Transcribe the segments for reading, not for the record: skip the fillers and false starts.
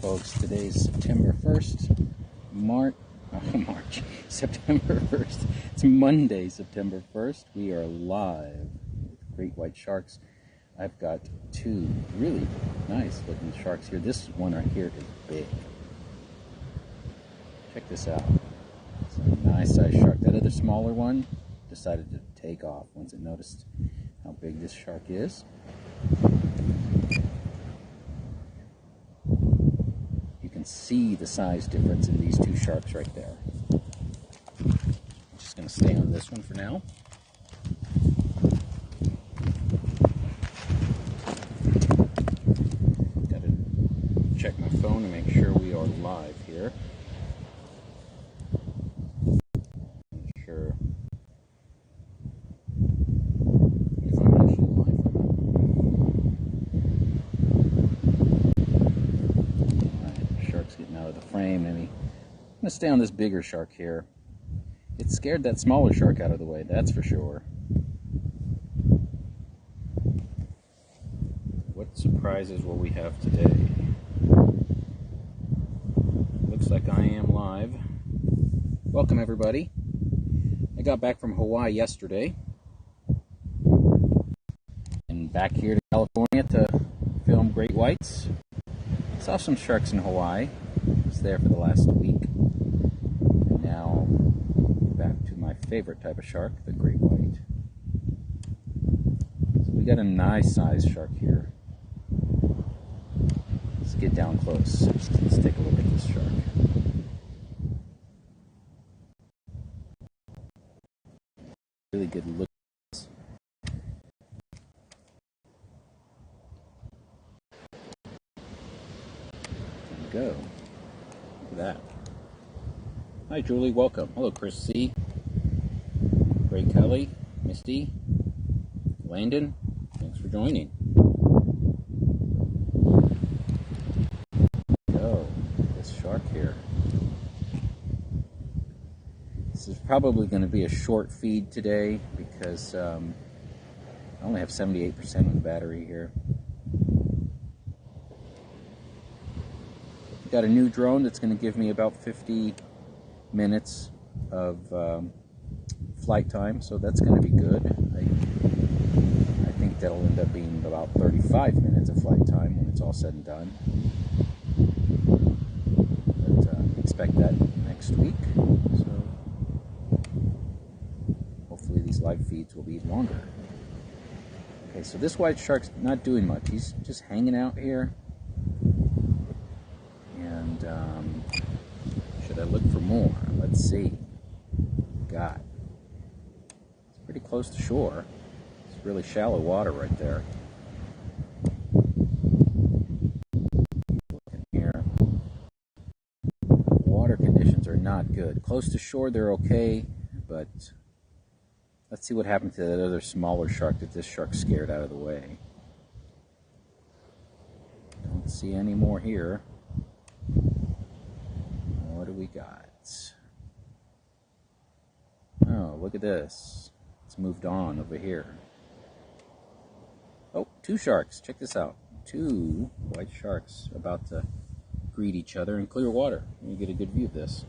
folks. Today's September 1st, September 1st. It's Monday, September 1st. We are live with great white sharks. I've got two really nice looking sharks here. This one right here is big. Check this out. It's a nice size shark. That other smaller one decided to take off once it noticed how big this shark is. You can see the size difference in these two sharks right there. I'm just going to stay on this one for now. Got to check my phone to make sure we are live here. Make sure if I'm actually live or not. Alright, shark's getting out of the frame. Maybe I'm going to stay on this bigger shark here. It scared that smaller shark out of the way, that's for sure. What surprises will we have today? Looks like I am live. Welcome everybody. I got back from Hawaii yesterday and back here to California to film great whites. Saw some sharks in Hawaii. I was there for the last week. And now back to my favorite type of shark, the great white. So we got a nice sized shark here. Let's get down close. Let's take a look at this shark. Really good look. There we go. Look at that. Hi Julie, welcome. Hello Chris C. Ray Kelly, Misty, Landon, thanks for joining. Oh, this shark here. This is probably going to be a short feed today because I only have 78% of the battery here. Got a new drone that's going to give me about 50 minutes of flight time, so that's going to be good. I think that'll end up being about 35 minutes of flight time when it's all said and done. But expect that next week. So hopefully these live feeds will be longer. Okay, so this white shark's not doing much. He's just hanging out here. And should I look for more? Let's see. God. It's pretty close to shore. It's really shallow water right there. Looking here. Water conditions are not good. Close to shore they're okay, but let's see what happened to that other smaller shark that this shark scared out of the way. Don't see any more here. What do we got? Oh, look at this. It's moved on over here. Oh, two sharks. Check this out. Two white sharks about to greet each other in clear water. You get a good view of this.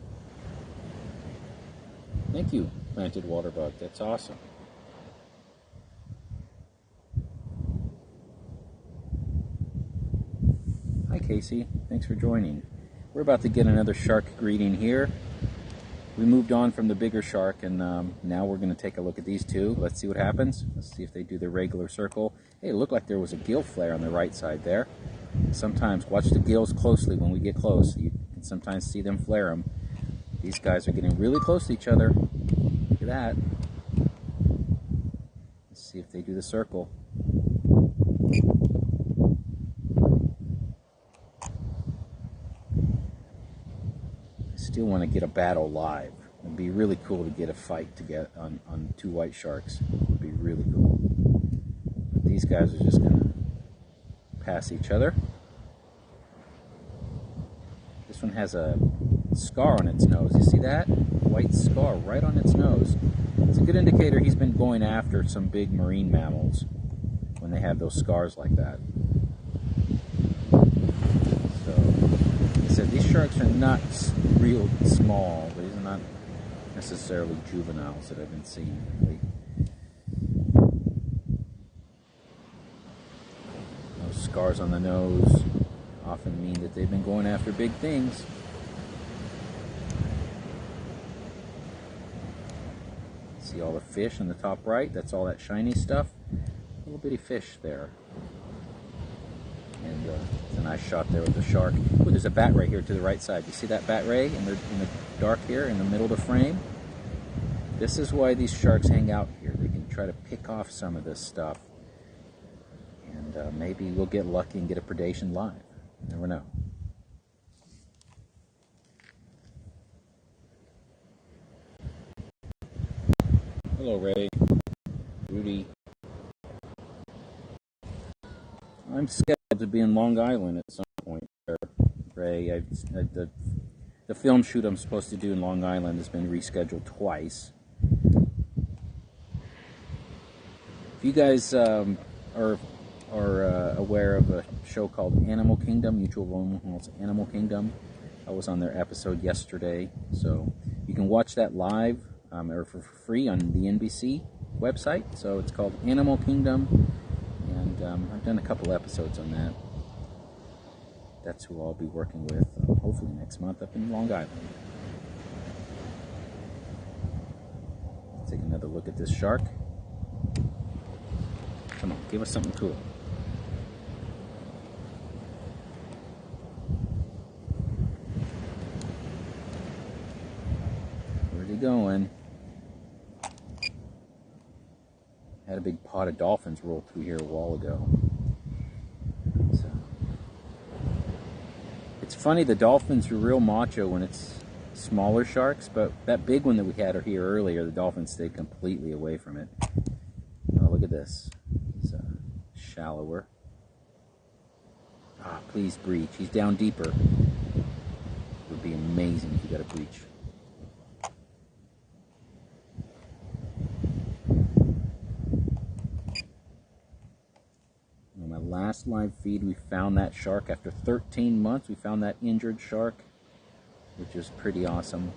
Thank you, Planted Waterbug. That's awesome. Hi, Casey. Thanks for joining. We're about to get another shark greeting here. We moved on from the bigger shark, and now we're going to take a look at these two. Let's see what happens. Let's see if they do the regular circle. Hey, it looked like there was a gill flare on the right side there. Sometimes, watch the gills closely when we get close. You can sometimes see them flare them. These guys are getting really close to each other. Look at that. Let's see if they do the circle. Still want to get a battle live. It'd be really cool to get a fight to get on two white sharks. It would be really cool. But these guys are just going to pass each other. This one has a scar on its nose. You see that? White scar right on its nose. It's a good indicator he's been going after some big marine mammals when they have those scars like that. So These sharks are not real small. These are not necessarily juveniles that I've been seeing lately. Those scars on the nose often mean that they've been going after big things. See all the fish in the top right? That's all that shiny stuff. Little bitty fish there. And it's a nice shot there with the shark. Ooh, there's a bat ray here to the right side. You see that bat ray in the dark here in the middle of the frame? This is why these sharks hang out here. They can try to pick off some of this stuff. And maybe we'll get lucky and get a predation live. You never know. Hello, Ray. Rudy. I'm scheduled to be in Long Island at some point there, Ray. The film shoot I'm supposed to do in Long Island has been rescheduled twice. If you guys are aware of a show called Animal Kingdom, Mutual of Omaha's Animal Kingdom, I was on their episode yesterday, so you can watch that live or for free on the NBC website. So it's called Animal Kingdom, and I've done a couple episodes on that. That's who I'll be working with hopefully next month up in Long Island. Let's take another look at this shark. Come on, give us something cool. Where's he going? Had a big pod of dolphins roll through here a while ago. So, it's funny, the dolphins are real macho when it's smaller sharks, but that big one that we had here earlier, the dolphins stayed completely away from it. Oh, look at this. He's shallower. Ah, please breach. He's down deeper. It would be amazing if you got a breach. On my last live feed, we found that shark after 13 months. We found that injured shark, which is pretty awesome.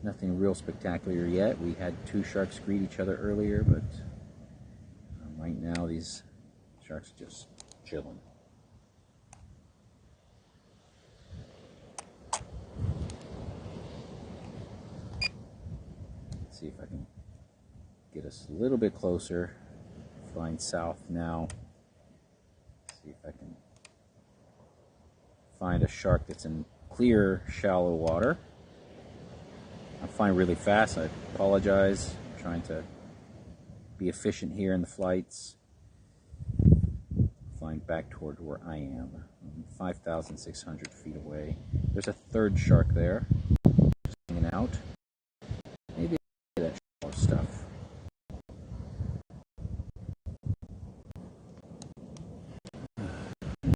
Nothing real spectacular yet. We had two sharks greet each other earlier, but right now these sharks are just chilling. Let's see if I can get us a little bit closer. Flying south now. See if I can find a shark that's in clear, shallow water. I'm flying really fast. I apologize. I'm trying to be efficient here in the flights. Flying back toward where I am. I'm 5,600 feet away. There's a third shark there, just hanging out. Maybe I'll get that shallow stuff.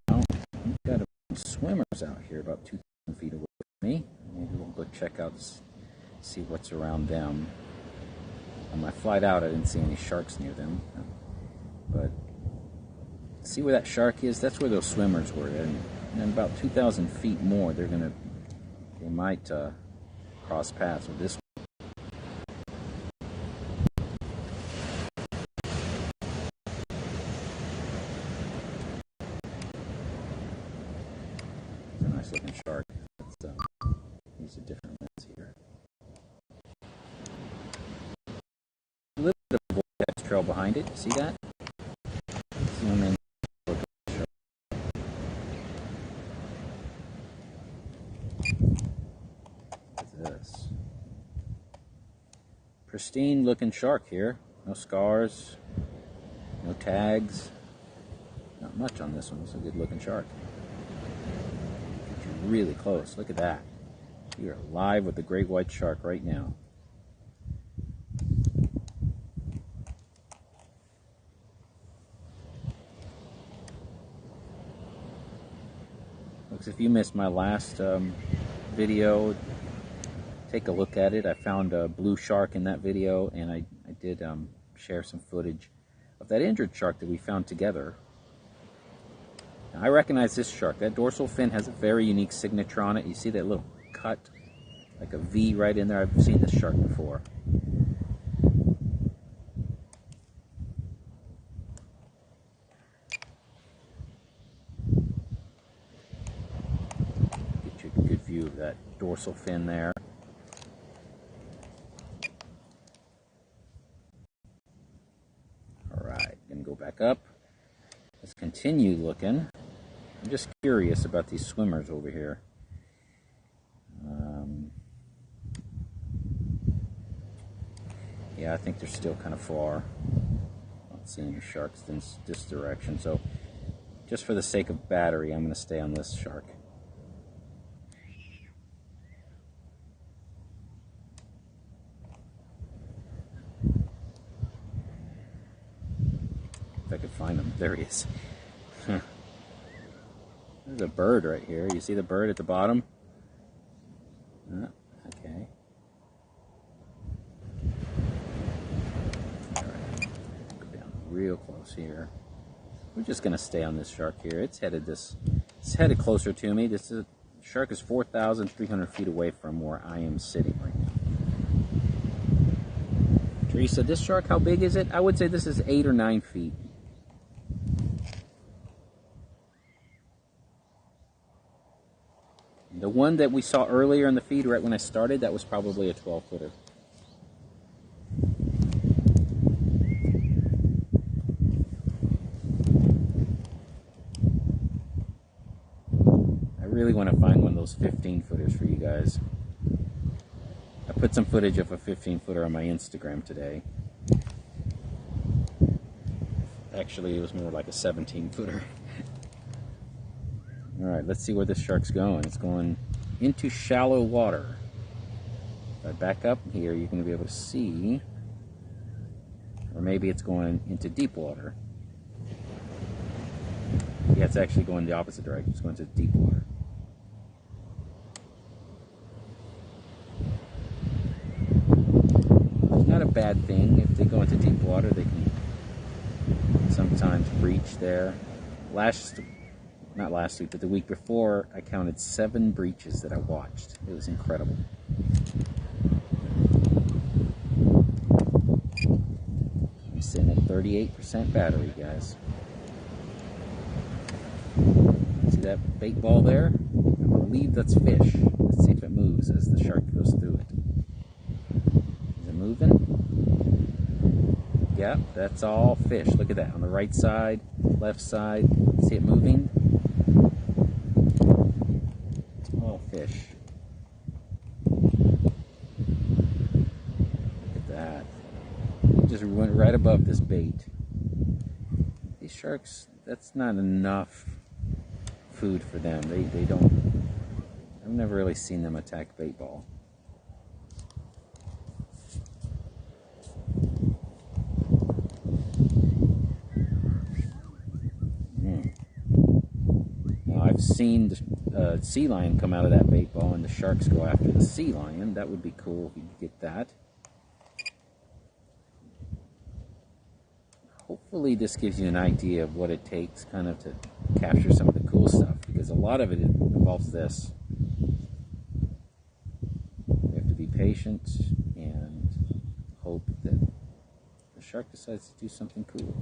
Now, we've got swimmers out here about 2,000 feet away from me. Maybe we'll go check out, see what's around them. On my flight out, I didn't see any sharks near them, but see where that shark is? That's where those swimmers were, and about 2,000 feet more, they might cross paths with this one. It's a nice looking shark. Use a different lens here. A little bit of vortex trail behind it. See that? Zoom in. What's this? Pristine looking shark here. No scars, no tags. Not much on this one. It's a good looking shark. Get you really close. Look at that. You are live with the great white shark right now. Looks, if you missed my last video, take a look at it. I found a blue shark in that video, and I did share some footage of that injured shark that we found together. Now, I recognize this shark. That dorsal fin has a very unique signature on it. You see that little cut, like a V right in there? I've seen this shark before. Get you a good view of that dorsal fin there. Alright, gonna go back up. Let's continue looking. I'm just curious about these swimmers over here. Yeah, I think they're still kind of far. I don't see any sharks in this direction, so just for the sake of battery, I'm going to stay on this shark. If I could find him. There he is. There's a bird right here. You see the bird at the bottom? Okay. Alright. Go down real close here. We're just going to stay on this shark here. It's headed closer to me. This shark is 4,300 feet away from where I am sitting right now. Teresa, this shark, how big is it? I would say this is 8 or 9 feet. The one that we saw earlier in the feed, right when I started, that was probably a 12-footer. I really want to find one of those 15-footers for you guys. I put some footage of a 15-footer on my Instagram today. Actually, it was more like a 17-footer. Alright, let's see where this shark's going. It's going into shallow water. If I back up here, you're going to be able to see. Or maybe it's going into deep water. Yeah, it's actually going the opposite direction. It's going to deep water. It's not a bad thing. If they go into deep water, they can sometimes breach there. Not last week, but the week before, I counted 7 breaches that I watched. It was incredible. I'm sitting at 38% battery, guys. See that bait ball there? I believe that's fish. Let's see if it moves as the shark goes through it. Is it moving? Yep, that's all fish. Look at that. On the right side, left side. See it moving? Fish. Look at that. It just went right above this bait. These sharks, that's not enough food for them. They don't, I've never really seen them attack bait ball. Now I've seen the sea lion come out of that bait ball and the sharks go after the sea lion. That would be cool if you could get that. Hopefully this gives you an idea of what it takes kind of to capture some of the cool stuff, because a lot of it involves this. You have to be patient and hope that the shark decides to do something cool.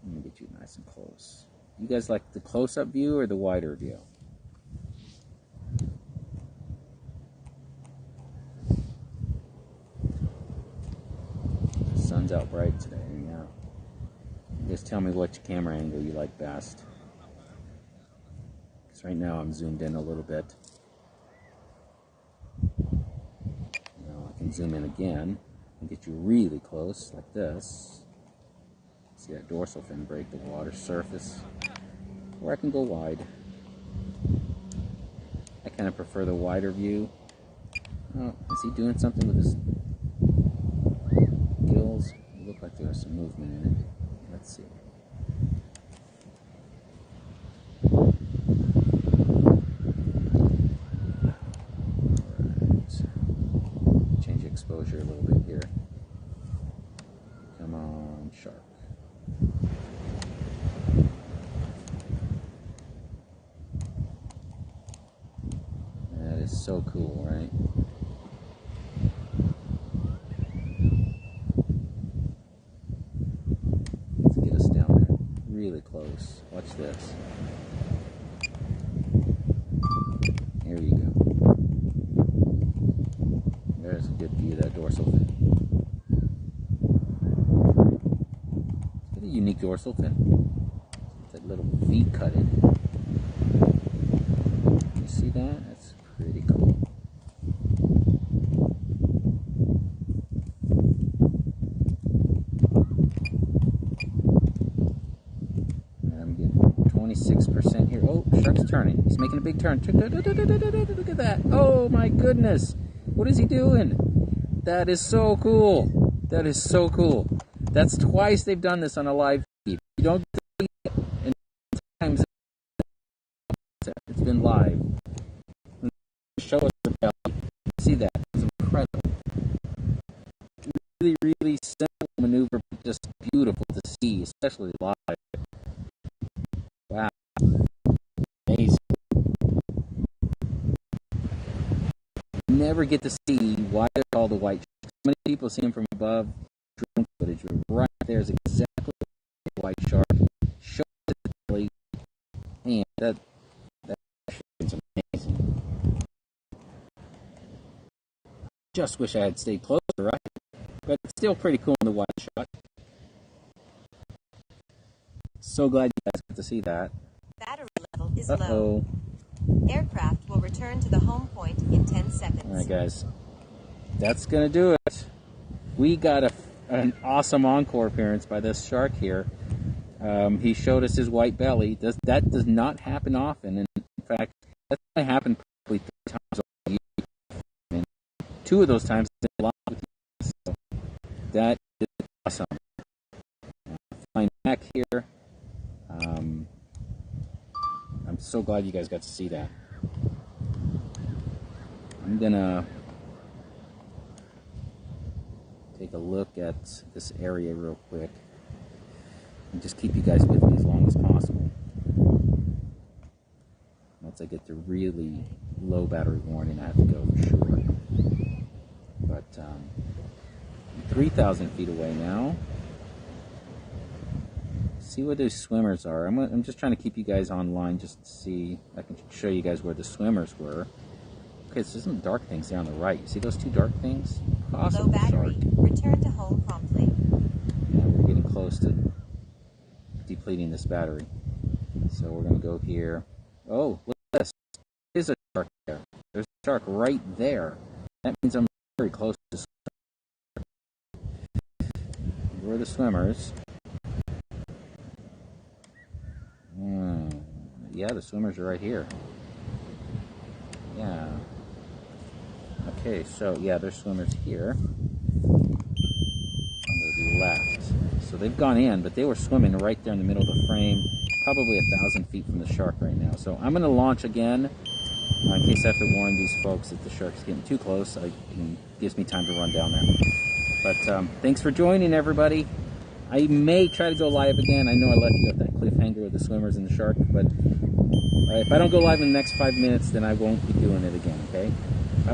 Let me get you nice and close. You guys like the close-up view or the wider view? The sun's out bright today. Yeah. Just tell me which camera angle you like best. Because right now I'm zoomed in a little bit. Now I can zoom in again and get you really close like this. See that dorsal fin break the water surface. Or I can go wide. I kind of prefer the wider view. Oh, is he doing something with his gills? It looked like there was some movement in it. Let's see. Alright. Change exposure a little bit here. Come on, shark. so cool, right? Let's get us down there really close. Watch this. Here you go. There's a good view of that dorsal fin. It's a unique dorsal fin. That little V cutted. You see that? That's pretty cool. And I'm getting 26% here. Oh, shark's turning. He's making a big turn. Look at that. Oh my goodness. What is he doing? That is so cool. That is so cool. That's twice they've done this on a live feed. You don't get to see it, and sometimes it's been live. Show us the belly. See that? It's incredible. Really, really simple maneuver, but just beautiful to see, especially live. Wow. Amazing. Never get to see why they're called the white shark. So many people see them from above. Drone footage, but right there is exactly the white shark. Show it to the belly. Man, that is amazing. Just wish I had stayed closer, right? But it's still pretty cool in the wide shot. So glad you guys got to see that. Battery level is low. Aircraft will return to the home point in 10 seconds. All right, guys. That's going to do it. We got an awesome encore appearance by this shark here. He showed us his white belly. That does not happen often. And in fact, that's going to happen probably 3 times a year. And 2 of those times it's a lot with you. So that is awesome. Flying back here. I'm so glad you guys got to see that. I'm gonna take a look at this area real quick and just keep you guys with me as long as possible. Once I get to really low battery warning, I have to go for sure. But I'm 3,000 feet away now. See where those swimmers are. I'm just trying to keep you guys online just to see. I can show you guys where the swimmers were. Okay, so there's some dark things there on the right. You see those 2 dark things? Possible low battery. shark. Return to home promptly. Yeah, we're getting close to depleting this battery. So we're going to go here. Oh, look at this. There's a shark there. There's a shark right there. That means I'm very close to the swimmers. Where are the swimmers? Yeah, the swimmers are right here. Yeah. Okay, so yeah, there's swimmers here on the left. So they've gone in, but they were swimming right there in the middle of the frame, probably 1,000 feet from the shark right now. So I'm going to launch again in case I have to warn these folks that the shark's getting too close. It gives me time to run down there. But thanks for joining, everybody. I may try to go live again. I know I left you at that cliffhanger with the swimmers and the shark, but if I don't go live in the next 5 minutes, then I won't be doing it again, okay?